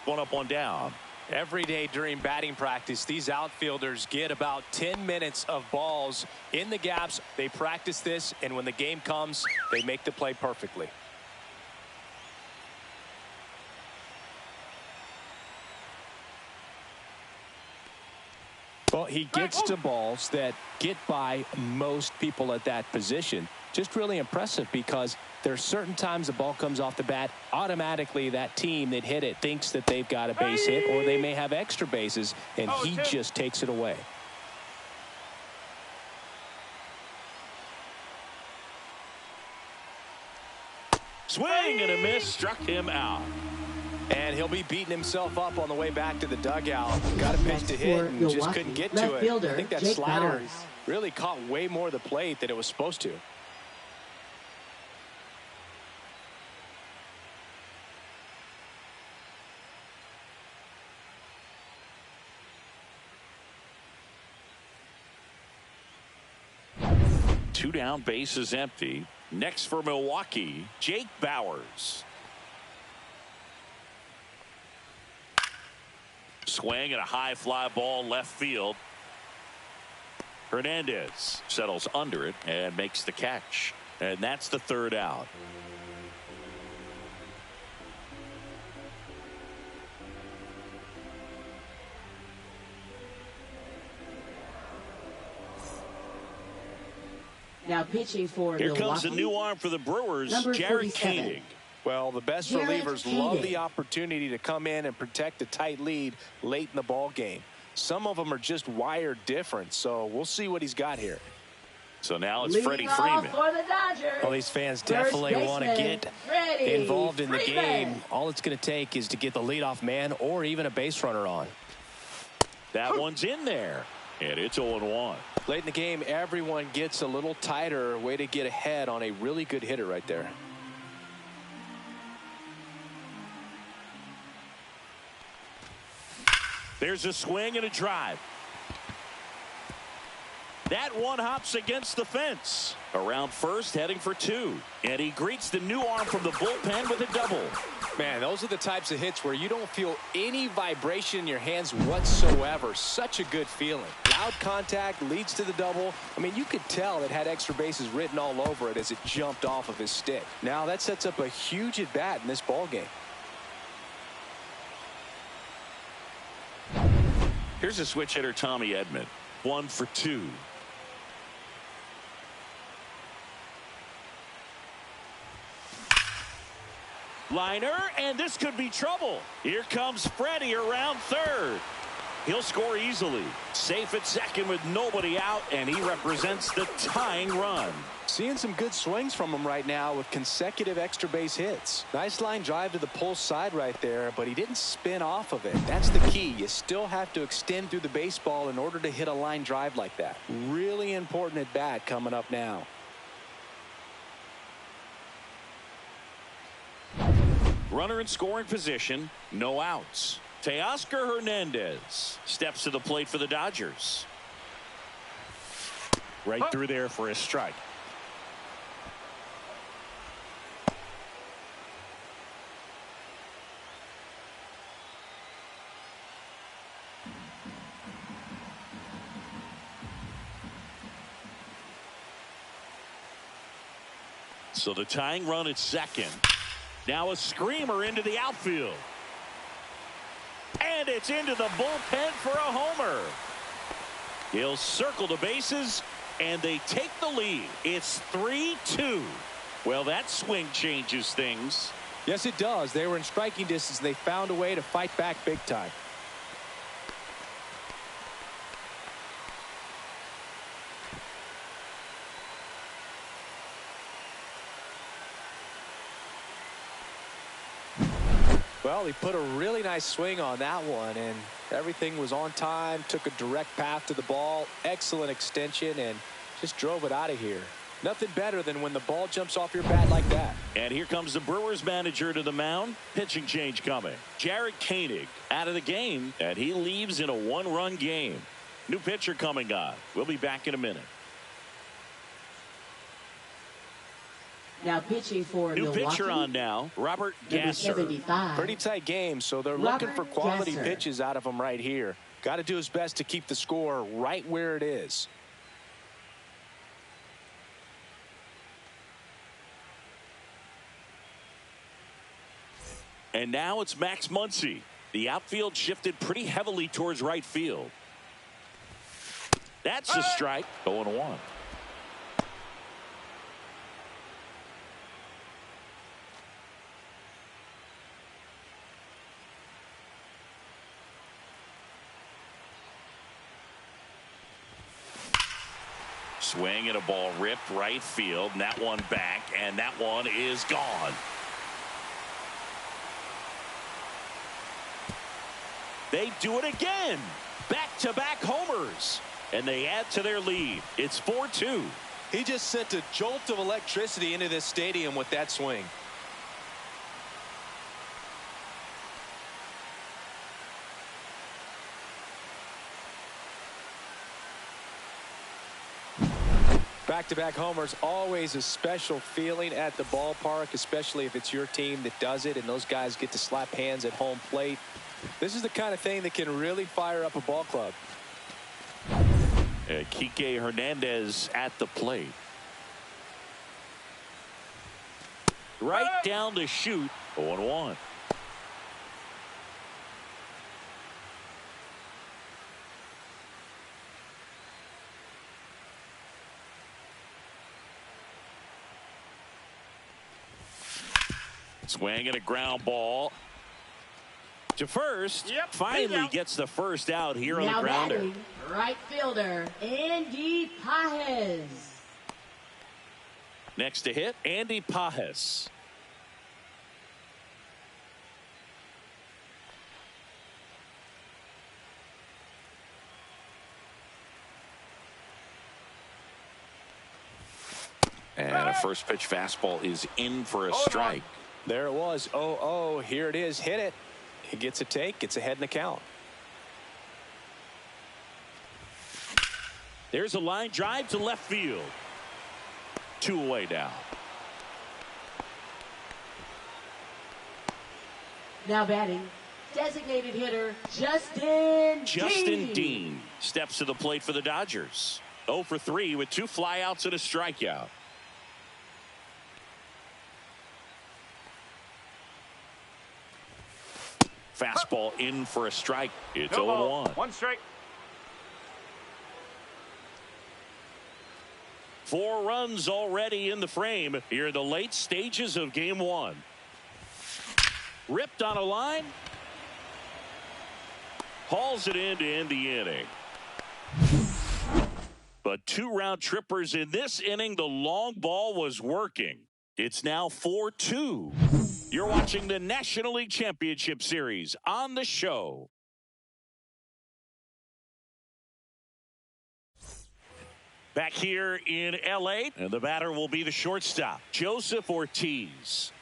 1 up, 1 down. Every day during batting practice, these outfielders get about 10 minutes of balls in the gaps. They practice this, and when the game comes, they make the play perfectly. Well, he gets to balls that get by most people at that position. Just really impressive because there's certain times the ball comes off the bat, automatically that team that hit it thinks that they've got a base hit, or they may have extra bases, and he just takes it away. Swing and a miss, struck him out. And he'll be beating himself up on the way back to the dugout. Got a pitch to hit and just couldn't get to it. I think that slider really caught way more of the plate than it was supposed to. Two down, bases empty. Next for Milwaukee, Jake Bowers. Swing and a high fly ball left field. Hernandez settles under it and makes the catch. And that's the 3rd out. Now pitching for Here Milwaukee. comes the new arm for the Brewers, Jared Koenig. Well, the best relievers love the opportunity to come in and protect a tight lead late in the ball game. Some of them are just wired different, so we'll see what he's got here. So now it's Freddie Freeman. For the Dodgers. Well, these fans definitely want to get involved in the game. All it's going to take is to get the leadoff man or even a base runner on. That one's in there, and it's 0-1. Late in the game, everyone gets a little tighter. Way to get ahead on a really good hitter right there. There's a swing and a drive. That one hops against the fence. Around first, heading for 2. And he greets the new arm from the bullpen with a double. Man, those are the types of hits where you don't feel any vibration in your hands whatsoever. Such a good feeling. Loud contact leads to the double. I mean, you could tell it had extra bases written all over it as it jumped off of his stick. Now that sets up a huge at-bat in this ball game. Here's a switch hitter, Tommy Edman. 1 for 2. Liner, and this could be trouble. Here comes Freddie around 3rd. He'll score easily. Safe at 2nd with nobody out, and he represents the tying run. Seeing some good swings from him right now with consecutive extra base hits. Nice line drive to the pull side right there, but he didn't spin off of it. That's the key. You still have to extend through the baseball in order to hit a line drive like that. Really important at bat coming up now. Runner in scoring position, no outs. Teoscar Hernandez steps to the plate for the Dodgers. Right through there for a strike. So the tying run at second. Now a screamer into the outfield. And it's into the bullpen for a homer. He'll circle the bases, and they take the lead. It's 3-2. Well, that swing changes things. Yes, it does. They were in striking distance. They found a way to fight back big time. Well, he put a really nice swing on that one, and everything was on time, took a direct path to the ball, excellent extension, and just drove it out of here. Nothing better than when the ball jumps off your bat like that. And here comes the Brewers manager to the mound. Pitching change coming. Jared Koenig out of the game, and he leaves in a one-run game. New pitcher coming on. We'll be back in a minute. Now pitching for Milwaukee. New pitcher on now, Robert Gasser. 75. Pretty tight game, so they're looking for quality pitches out of him right here. Got to do his best to keep the score right where it is. And now it's Max Muncy. The outfield shifted pretty heavily towards right field. That's a strike. 0-1. Swing and a ball ripped right field, and that one back, and that one is gone. They do it again. Back-to-back homers, and they add to their lead. It's 4-2. He just sent a jolt of electricity into this stadium with that swing. Back-to-back homers, always a special feeling at the ballpark, especially if it's your team that does it and those guys get to slap hands at home plate. This is the kind of thing that can really fire up a ball club. Kike Hernandez at the plate. Right down to shoot. 0-1. Swing and a ground ball to first. Finally gets the first out here on the grounder. Batting, right fielder Andy Pajes. Next to hit, Andy Pajes. And a first pitch fastball is in for a strike. There it was. 0-0. Here it is. Hit it. He gets a take. Gets ahead in the count. There's a line drive to left field. 2 away now. Now batting, designated hitter Justin Dean steps to the plate for the Dodgers. 0 for 3 with 2 flyouts and a strikeout. Fastball in for a strike. It's 0-1. 1 strike. 4 runs already in the frame here in the late stages of game 1. Ripped on a line. Hauls it in to end the inning. But 2 round trippers in this inning. The long ball was working. It's now 4-2. You're watching the National League Championship Series on the show. Back here in L.A., and the batter will be the shortstop, Joseph Ortiz.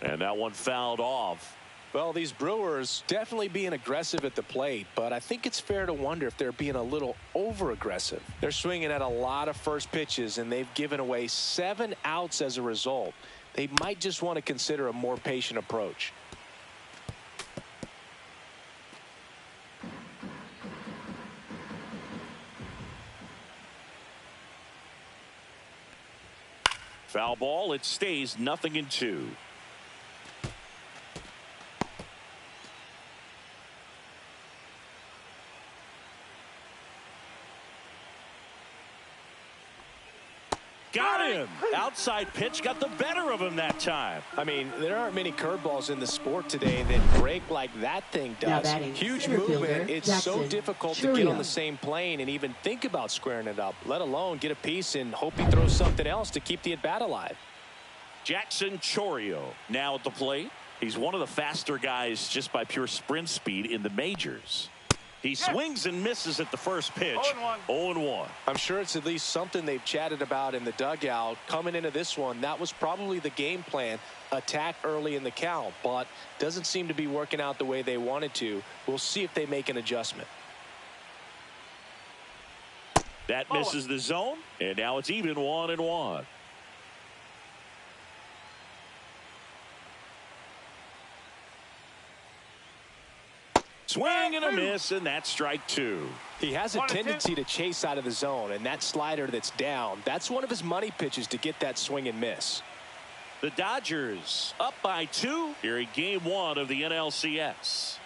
And that one fouled off. Well, these Brewers definitely being aggressive at the plate, but I think it's fair to wonder if they're being a little over-aggressive. They're swinging at a lot of first pitches, and they've given away 7 outs as a result. They might just want to consider a more patient approach. Foul ball. It stays 0-2. Got him. Outside pitch got the better of him that time. I mean, there aren't many curveballs in the sport today that break like that thing does. Huge movement. It's so difficult to get on the same plane and even think about squaring it up, let alone get a piece and hope he throws something else to keep the at-bat alive. Jackson Chourio now at the plate. He's one of the faster guys just by pure sprint speed in the majors. He swings and misses at the first pitch. 0-1. I'm sure it's at least something they've chatted about in the dugout. Coming into this one, that was probably the game plan. Attack early in the count, but doesn't seem to be working out the way they wanted to. We'll see if they make an adjustment. That misses the zone, and now it's even 1-1. Swing and a miss, and that's strike 2. He has a tendency to chase out of the zone, and that slider that's down, that's one of his money pitches to get that swing and miss. The Dodgers up by 2 here in Game 1 of the NLCS.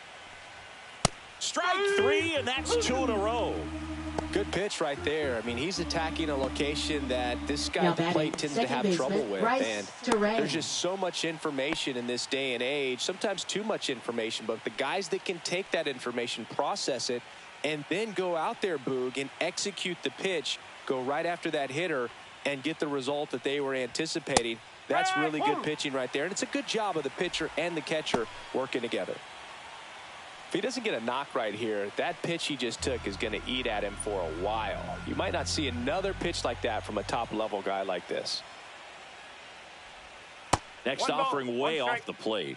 Strike 3, and that's 2 in a row. Good pitch right there. I mean, he's attacking a location that this guy at the plate tends to have trouble with. And there's just so much information in this day and age, sometimes too much information. But the guys that can take that information, process it, and then go out there, Boog, and execute the pitch, go right after that hitter, and get the result that they were anticipating, that's really good pitching right there. And it's a good job of the pitcher and the catcher working together. If he doesn't get a knock right here, that pitch he just took is going to eat at him for a while. You might not see another pitch like that from a top-level guy like this. Next offering way off the plate.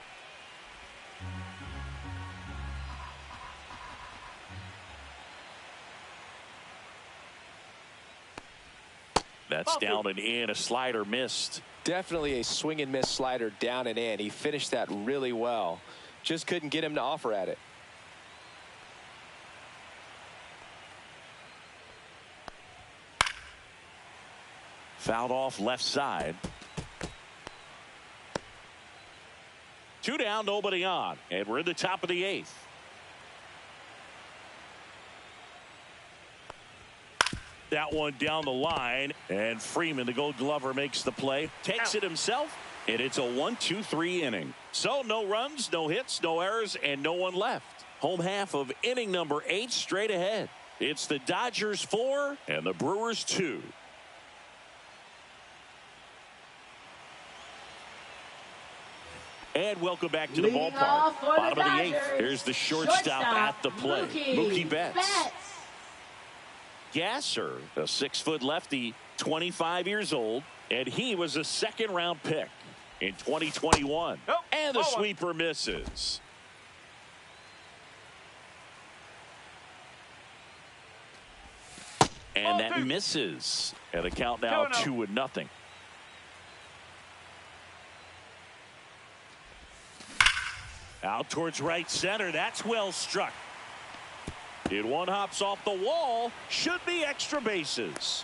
That's down and in. A slider missed. Definitely a swing and miss slider down and in. He finished that really well. Just couldn't get him to offer at it. Fouled off left side. 2 down, nobody on. And we're in the top of the 8th. That one down the line. And Freeman, the Gold Glover, makes the play. Takes it himself. And it's a 1-2-3 inning. So no runs, no hits, no errors, and no one left. Home half of inning number 8 straight ahead. It's the Dodgers 4 and the Brewers 2. And welcome back to the ballpark. Bottom of the 8th. Here's the shortstop at the plate. Mookie Betts. Gasser, a 6-foot lefty, 25 years old, and he was a second-round pick in 2021. And the sweeper misses. And that misses. And the count now 2-0. Out towards right center. That's well struck. It one hops off the wall. Should be extra bases.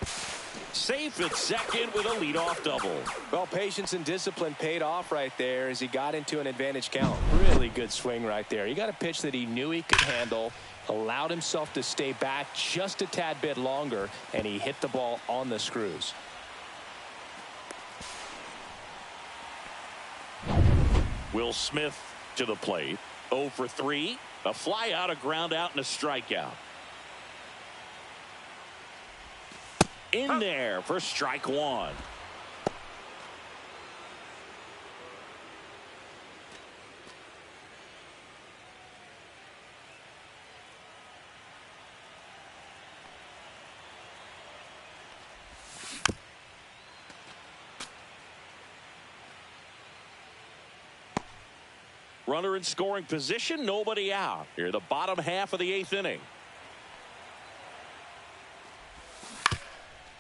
Safe at second with a leadoff double. Well, patience and discipline paid off right there as he got into an advantage count. Really good swing right there. He got a pitch that he knew he could handle, allowed himself to stay back just a tad bit longer, and he hit the ball on the screws. Will Smith to the plate. 0 for 3. A fly out, a ground out, and a strikeout. In there for strike 1. Runner in scoring position, nobody out. Here, the bottom half of the 8th inning.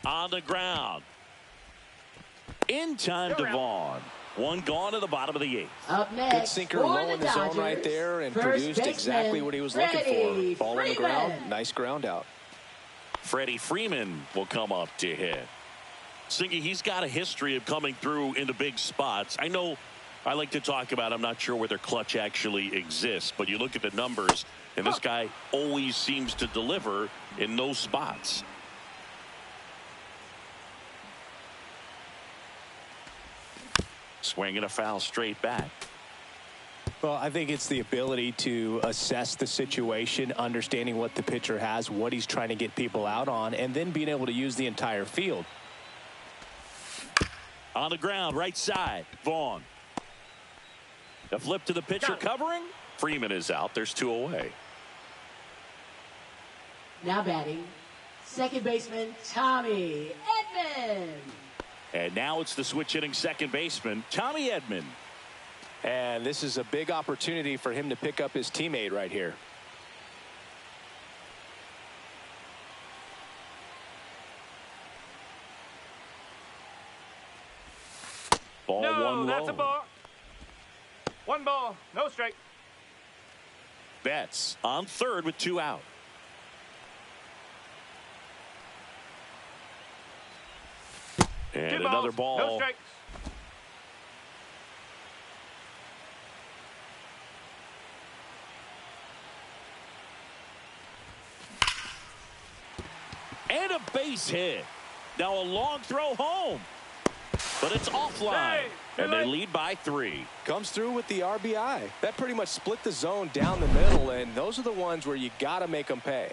On the ground. In time to Vaughn. One gone to the bottom of the 8th. Up next, good sinker low in the zone right there and produced exactly what he was looking for. Ball on the ground, nice ground out. Freddie Freeman will come up to hit. Singy, he's got a history of coming through into big spots. I know I like to talk about, I'm not sure whether clutch actually exists, but you look at the numbers, and this guy always seems to deliver in those spots. Swinging a foul straight back. Well, I think it's the ability to assess the situation, understanding what the pitcher has, what he's trying to get people out on, and then being able to use the entire field. On the ground, right side, Vaughn. A flip to the pitcher covering. Freeman is out. There's 2 away. Now batting, second baseman Tommy Edman. And now it's the switch hitting second baseman, Tommy Edman. And this is a big opportunity for him to pick up his teammate right here. Ball no, one low. That's a ball. 1 ball, no strike. Betts on third with 2 out. And 2 balls, another ball. no strikes. And a base hit. Now a long throw home. But it's offline. And they lead by 3. Comes through with the RBI. That pretty much split the zone down the middle, and those are the ones where you got to make them pay.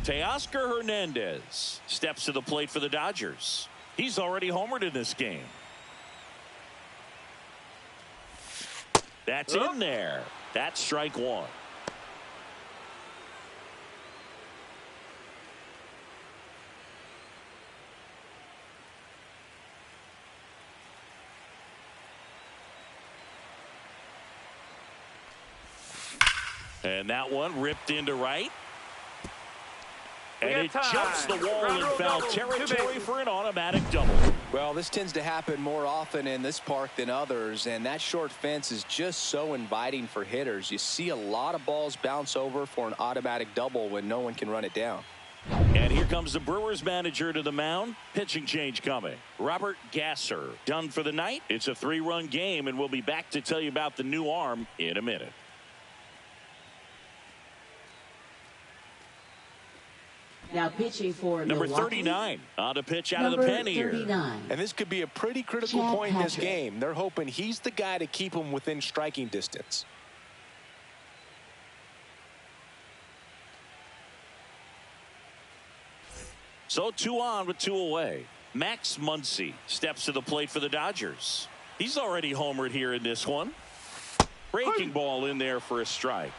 Teoscar Hernandez steps to the plate for the Dodgers. He's already homered in this game. That's in there. That's strike 1. And that one ripped into right. And it jumps the wall in foul territory for an automatic double. Well, this tends to happen more often in this park than others, and that short fence is just so inviting for hitters. You see a lot of balls bounce over for an automatic double when no one can run it down. And here comes the Brewers manager to the mound. Pitching change coming. Robert Gasser done for the night. It's a 3-run game, and we'll be back to tell you about the new arm in a minute. Now pitching for number Milwaukee. 39 on the pitch out of the pen here. And this could be a pretty critical point in this game. They're hoping he's the guy to keep them within striking distance. So 2 on with 2 away. Max Muncy steps to the plate for the Dodgers. He's already homered here in this one. Breaking ball in there for a strike.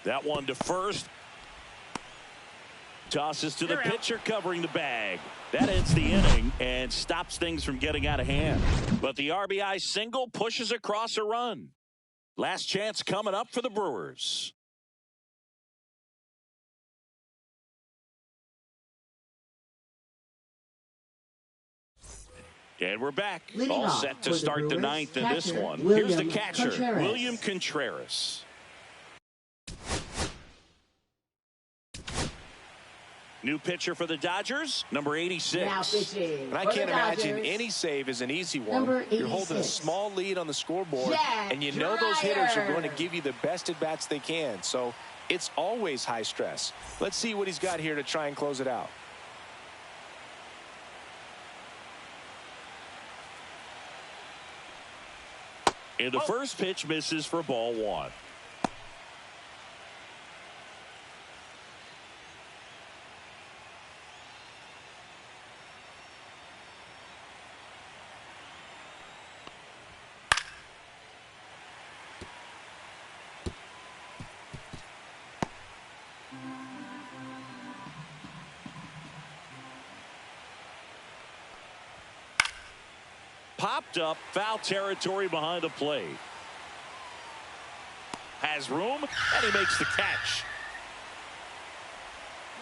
That one to first. Tosses to the pitcher covering the bag. That ends the inning and stops things from getting out of hand. But the RBI single pushes across a run. Last chance coming up for the Brewers. And we're back. All set to start the 9th in this one. Here's the catcher, William Contreras. New pitcher for the Dodgers, number 86. And I can't imagine any save is an easy one. You're holding a small lead on the scoreboard, and you know those hitters are going to give you the best at-bats they can. So it's always high stress. Let's see what he's got here to try and close it out. And the first pitch misses for ball 1. popped up, foul territory behind the plate. Has room, and he makes the catch.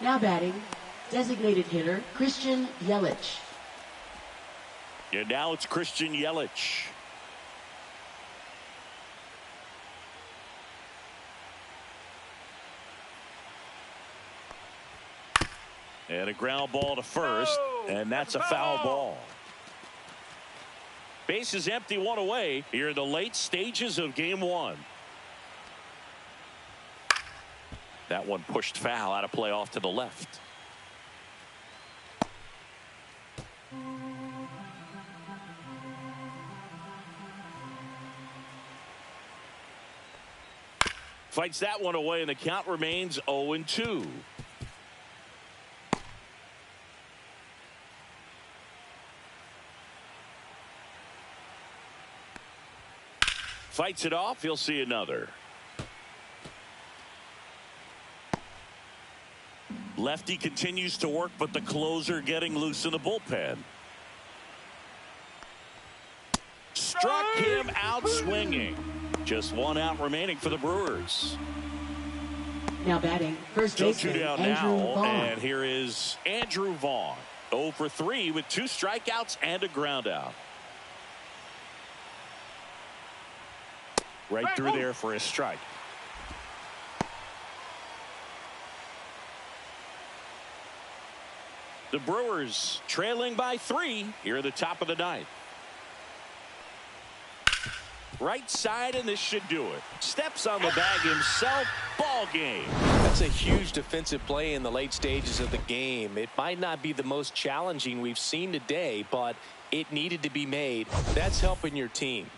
Now batting, designated hitter Christian Yelich. And now it's Christian Yelich. And a ground ball to first, and that's a foul ball. Base is empty, one away here in the late stages of game one. That one pushed foul, out of play off to the left. Fights that one away, and the count remains 0-2. Fights it off. He'll see another. Lefty continues to work, but the closer getting loose in the bullpen. Struck him out swinging. Just one out remaining for the Brewers. Now batting, first baseman down Andrew now, Vaughn. and here is Andrew Vaughn. 0 for 3 with 2 strikeouts and a ground out. Right through there for a strike. The Brewers trailing by 3 here at the top of the ninth. Right side, and this should do it. Steps on the bag himself. Ball game. That's a huge defensive play in the late stages of the game. It might not be the most challenging we've seen today, but it needed to be made. That's helping your team.